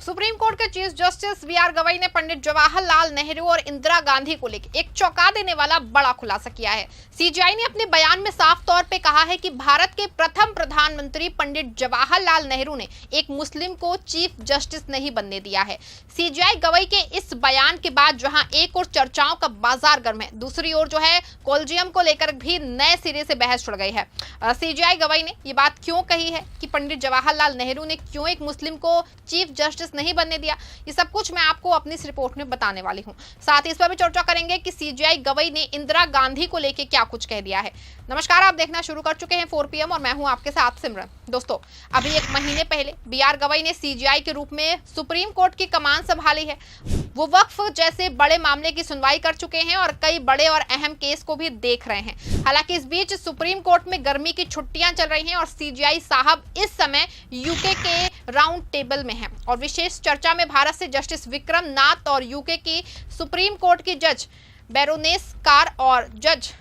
Supreme court के chief justice B R. Gavai ने पंडित जवाहरलाल नेहरू और इंदिरा गांधी को लेकर एक चौंका देने वाला बड़ा खुलासा किया है। सीजेआई ने अपने बयान में साफ तौर पे कहा है कि भारत के प्रथम प्रधानमंत्री पंडित जवाहरलाल नेहरू ने एक मुस्लिम को चीफ जस्टिस नहीं बनने दिया है। सीजेआई गवई के इस बयान के बाद जहां एक और चर्चाओं का बाजार गर्म है, दूसरी ओर जो है कॉलेजियम को लेकर भी नए सिरे से बहस छिड़ गई है। सीजेआई गवई ने ये बात क्यों कही है कि पंडित जवाहरलाल नेहरू ने क्यों एक मुस्लिम को चीफ जस्टिस नहीं बनने दिया, ये सब कुछ मैं आपको अपनी इस रिपोर्ट में बताने वाली हूं। साथ ही इस पर भी चर्चा करेंगे कि सीजेआई गवई ने इंदिरा गांधी को लेकर क्या कुछ कह दिया है। नमस्कार, आप देखना शुरू कर चुके हैं 4 PM और मैं हूं आपके साथ सिमरन। दोस्तों, अभी एक महीने पहले बी.आर. गवई ने सीजेआई के रूप में सुप्रीम कोर्ट की कमान संभाली है। वो वक्फ जैसे बड़े मामले की सुनवाई कर चुके हैं और कई बड़े और अहम केस को भी देख रहे हैं। हालांकि इस बीच सुप्रीम कोर्ट में गर्मी की छुट्टियां चल रही हैं और सीजेआई साहब इस समय यूके के राउंड टेबल में हैं और विशेष चर्चा में भारत से जस्टिस विक्रम नाथ और यूके की सुप्रीम कोर्ट की जज बैरोनेस कार और जज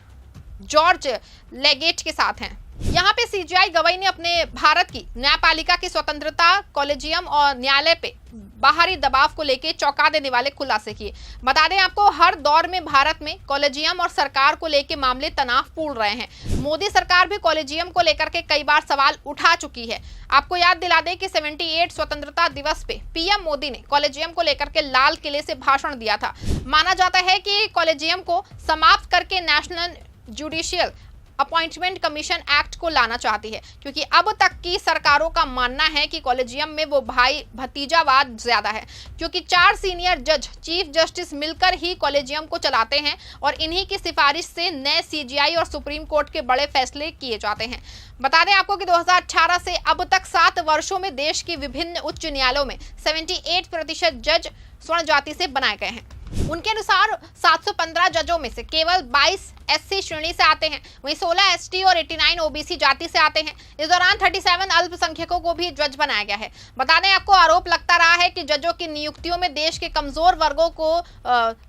जॉर्ज लेगेट के साथ हैं। यहाँ पे सीजेआई गवई ने अपने भारत की न्यायपालिका की स्वतंत्रता, कॉलेजियम और न्यायालय पे बाहरी दबाव को लेकर चौंका देने वाले खुलासे किए। बता दें आपको, हर दौर में भारत में कॉलेजियम और सरकार को लेकर मामले तनावपूर्ण रहे हैं। मोदी सरकार भी कॉलेजियम को लेकर के कई बार सवाल उठा चुकी है। आपको याद दिला दें कि 78 स्वतंत्रता दिवस पे पीएम मोदी ने कॉलेजियम को लेकर के लाल किले से भाषण दिया था। माना जाता है कि कॉलेजियम को समाप्त करके national judicial appointment commission act को लाना चाहती है, क्योंकि अब तक की सरकारों का मानना है कि कॉलेजियम में वो भाई भतीजावाद ज्यादा है, क्योंकि 4 सीनियर जज चीफ जस्टिस मिलकर ही कॉलेजियम को चलाते हैं और इन्हीं की सिफारिश से नए सीजेआई और सुप्रीम कोर्ट के बड़े फैसले किए जाते हैं। बता दें आपको कि 2018 से अब तक 7 वर्षों में देश की विभिन्न उच्च न्यायालयों में 78% जज स्वर्ण जाति से बनाए गए हैं। उनके अनुसार 715 जजों में से केवल 22 एससी श्रेणी से आते हैं, वहीं 16 एसटी और 89 ओबीसी जाति से आते हैं। इस दौरान 37 अल्पसंख्यकों को भी जज बनाया गया है। बता दें आपको, आरोप लगता रहा है कि जजों की नियुक्तियों में देश के कमजोर वर्गों को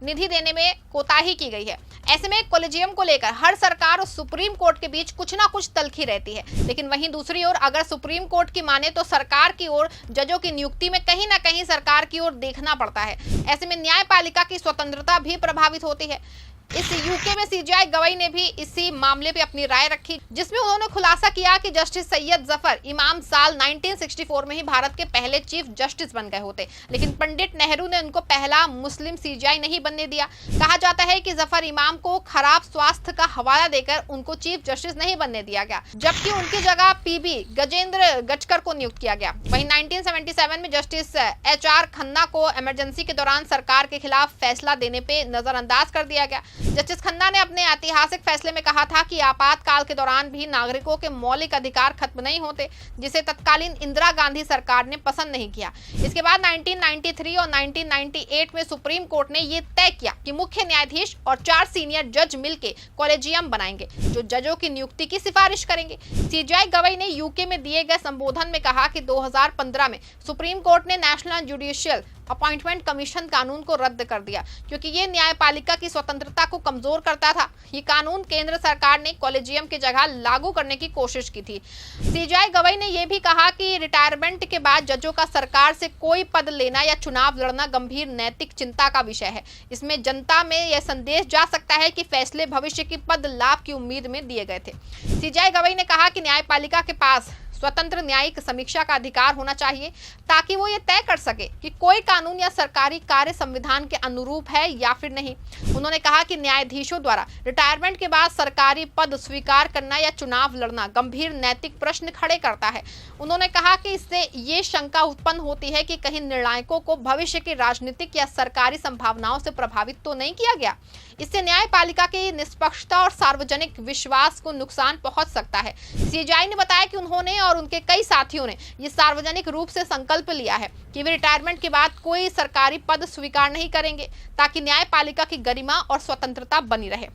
निधि देने में कोताही की गई है। ऐसे में कॉलेजियम को लेकर हर सरकार और सुप्रीम कोर्ट के बीच कुछ ना कुछ तल्खी रहती है, लेकिन वहीं दूसरी ओर अगर सुप्रीम कोर्ट की माने तो सरकार की ओर जजों की नियुक्ति में कहीं ना कहीं सरकार की ओर देखना पड़ता है। ऐसे में न्यायपालिका की स्वतंत्रता भी प्रभावित होती है। इस यूके में सीजेआई गवई ने भी इसी मामले पे अपनी राय रखी, जिसमें उन्होंने खुलासा किया कि जस्टिस सैयद जफर इमाम साल 1964 में ही भारत के पहले चीफ जस्टिस बन गए होते, लेकिन पंडित नेहरू ने उनको पहला मुस्लिम सीजेआई नहीं बनने दिया। कहा जाता है कि जफर इमाम को खराब स्वास्थ्य का हवाला देकर उनको चीफ जस्टिस नहीं बनने दिया गया, जबकि उनकी जगह पीबी गजेंद्र गचकर को नियुक्त किया गया। वहीं 1977 में जस्टिस HR खन्ना को इमरजेंसी के दौरान सरकार के खिलाफ फैसला देने पे नजरअंदाज कर दिया गया। जस्टिस खन्ना ने अपने ऐतिहासिक फैसले में कहा था कि आपातकाल के दौरान भी नागरिकों के मौलिक अधिकार खत्म नहीं होते, जिसे तत्कालीन इंदिरा गांधी सरकार ने पसंद नहीं किया। इसके बाद 1993 और 1998 में सुप्रीम कोर्ट ने ये तय किया कि मुख्य न्यायाधीश और 4 सीनियर जज मिलकर कॉलेजियम बनाएंगे, जो जजों की नियुक्ति की सिफारिश करेंगे। सीजेआई गवई ने यूके में दिए गए संबोधन में कहा कि 2015 में सुप्रीम कोर्ट ने नेशनल जुडिशियल अपॉइंटमेंट कमीशन कानून को रद्द कर दिया, क्योंकि ये न्यायपालिका की स्वतंत्रता को कमजोर करता था। ये कानून केंद्र सरकार ने कॉलेजियम की जगह लागू करने की कोशिश की थी। सीजेआई गवई ने यह भी कहा कि रिटायरमेंट के बाद जजों का सरकार से कोई पद लेना या चुनाव लड़ना गंभीर नैतिक चिंता का विषय है। इसमें जनता में यह संदेश जा सकता है कि फैसले भविष्य की पद लाभ की उम्मीद में दिए गए थे। सीजेआई गवई ने कहा कि न्यायपालिका के पास स्वतंत्र न्यायिक समीक्षा का अधिकार होना चाहिए, ताकि वो ये तय कर सके कि कोई कानून या सरकारी कार्य संविधान के अनुरूप है या फिर नहीं। उन्होंने कहा कि न्यायाधीशों द्वारा रिटायरमेंट के बाद सरकारी पद स्वीकार करना या चुनाव लड़ना गंभीर नैतिक प्रश्न खड़े करता है। उन्होंने कहा कि इससे ये शंका उत्पन्न होती है कि कहीं निर्णायकों को भविष्य की राजनीतिक या सरकारी संभावनाओं से प्रभावित तो नहीं किया गया। इससे न्यायपालिका की निष्पक्षता और सार्वजनिक विश्वास को नुकसान पहुंच सकता है। सीजेआई ने बताया कि उन्होंने और उनके कई साथियों ने ये सार्वजनिक रूप से संकल्प लिया है कि वे रिटायरमेंट के बाद कोई सरकारी पद स्वीकार नहीं करेंगे, ताकि न्यायपालिका की गरिमा और स्वतंत्रता बनी रहे।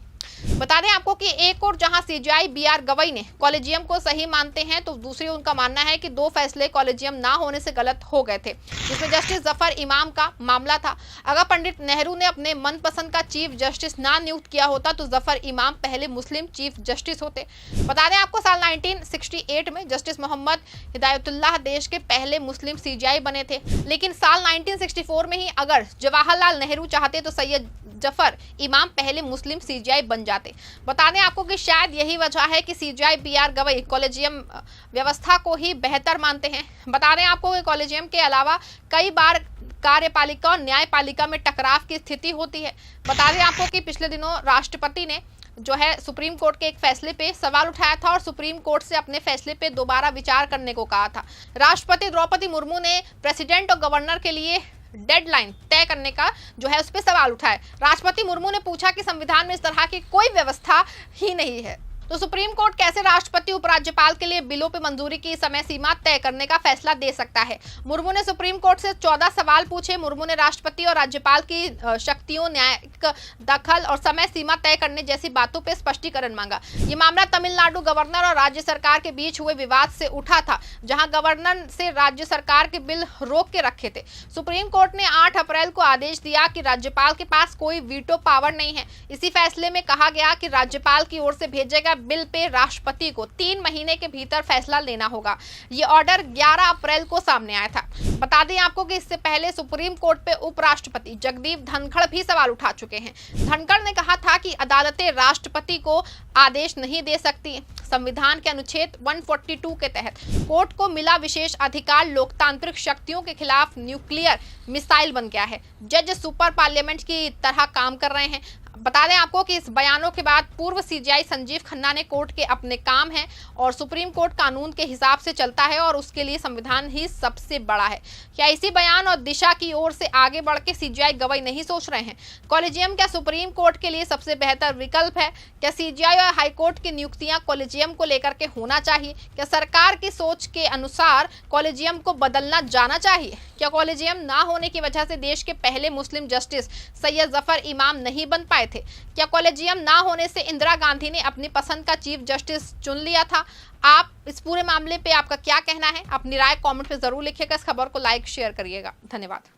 बता दें आपको कि एक और जहां सीजेआई बीआर गवई ने कॉलेजियम को सही मानते हैं, तो दूसरी उनका मानना है कि 2 फैसले कॉलेजियम ना होने से गलत हो गए थे, जिसमें जस्टिस जफर इमाम का मामला था। अगर पंडित नेहरू ने अपने मनपसंद का चीफ जस्टिस ना नियुक्त किया होता तो जफर इमाम पहले मुस्लिम चीफ जस्टिस होते। बता दें आपको साल 1968 में जस्टिस मोहम्मद हिदायतुल्लाह देश के पहले मुस्लिम सीजेआई बने थे, लेकिन साल 1964 में ही अगर जवाहरलाल नेहरू चाहते तो सैयद जफर इमाम पहले मुस्लिम सीजेआई बन जाते। बता दें आपको कि शायद यही वजह है कि सीजेआई बीआर गवई कॉलेजियम व्यवस्था को ही बेहतर मानते हैं। बता दें आपको कि कॉलेजियम के अलावा कई बार कार्यपालिका और न्यायपालिका में टकराव की स्थिति होती है। बता दें आपको कि पिछले दिनों राष्ट्रपति ने जो है सुप्रीम कोर्ट के एक फैसले पे सवाल उठाया था और सुप्रीम कोर्ट से अपने फैसले पे दोबारा विचार करने को कहा था। राष्ट्रपति द्रौपदी मुर्मू ने प्रेसिडेंट और गवर्नर के लिए डेडलाइन तय करने का जो है उस पर सवाल उठाया। राष्ट्रपति मुर्मू ने पूछा कि संविधान में इस तरह की कोई व्यवस्था ही नहीं है, तो सुप्रीम कोर्ट कैसे राष्ट्रपति उपराज्यपाल के लिए बिलों पर मंजूरी की समय सीमा तय करने का फैसला दे सकता है। मुर्मू ने सुप्रीम कोर्ट से 14 सवाल पूछे। मुर्मू ने राष्ट्रपति और राज्यपाल की शक्तियों, न्यायिक दखल और समय सीमा तय करने जैसी बातों पर स्पष्टीकरण मांगा। ये मामला तमिलनाडु गवर्नर और राज्य सरकार के बीच हुए विवाद से उठा था, जहां गवर्नर से राज्य सरकार के बिल रोक के रखे थे। सुप्रीम कोर्ट ने 8 अप्रैल को आदेश दिया कि राज्यपाल के पास कोई वीटो पावर नहीं है। इसी फैसले में कहा गया कि राज्यपाल की ओर से भेजे गए बिल पे राष्ट्रपति को 3 महीने के भीतर फैसला लेना होगा। ये ऑर्डर 11 अप्रैल को सामने आया था। बता दें आपको कि इससे पहले सुप्रीम कोर्ट पे उपराष्ट्रपति जगदीप धनखड़ भी सवाल उठा चुके हैं। धनखड़ ने कहा था कि अदालतें राष्ट्रपति को आदेश नहीं दे सकती। संविधान के अनुच्छेद 142 के तहत कोर्ट को मिला विशेष अधिकार लोकतांत्रिक शक्तियों के खिलाफ न्यूक्लियर मिसाइल बन गया है। जज सुपर पार्लियामेंट की तरह काम कर रहे हैं। बता दें आपको कि इस बयानों के बाद पूर्व सीजेआई संजीव खन्ना ने कोर्ट के अपने काम हैं और सुप्रीम कोर्ट कानून के हिसाब से चलता है और उसके लिए संविधान ही सबसे बड़ा है। क्या इसी बयान और दिशा की ओर से आगे बढ़ के सीजेआई गवई नहीं सोच रहे हैं? कॉलेजियम क्या सुप्रीम कोर्ट के लिए सबसे बेहतर विकल्प है? क्या सीजेआई और हाईकोर्ट की नियुक्तियां कॉलेजियम को लेकर के होना चाहिए? क्या सरकार की सोच के अनुसार कॉलेजियम को बदलना जाना चाहिए? क्या कॉलेजियम ना होने की वजह से देश के पहले मुस्लिम जस्टिस सैयद जफर इमाम नहीं बन पाए थे? क्या कॉलेजियम ना होने से इंदिरा गांधी ने अपनी पसंद का चीफ जस्टिस चुन लिया था? आप इस पूरे मामले पे आपका क्या कहना है? अपनी राय कमेंट में जरूर लिखिएगा। इस खबर को लाइक शेयर करिएगा। धन्यवाद।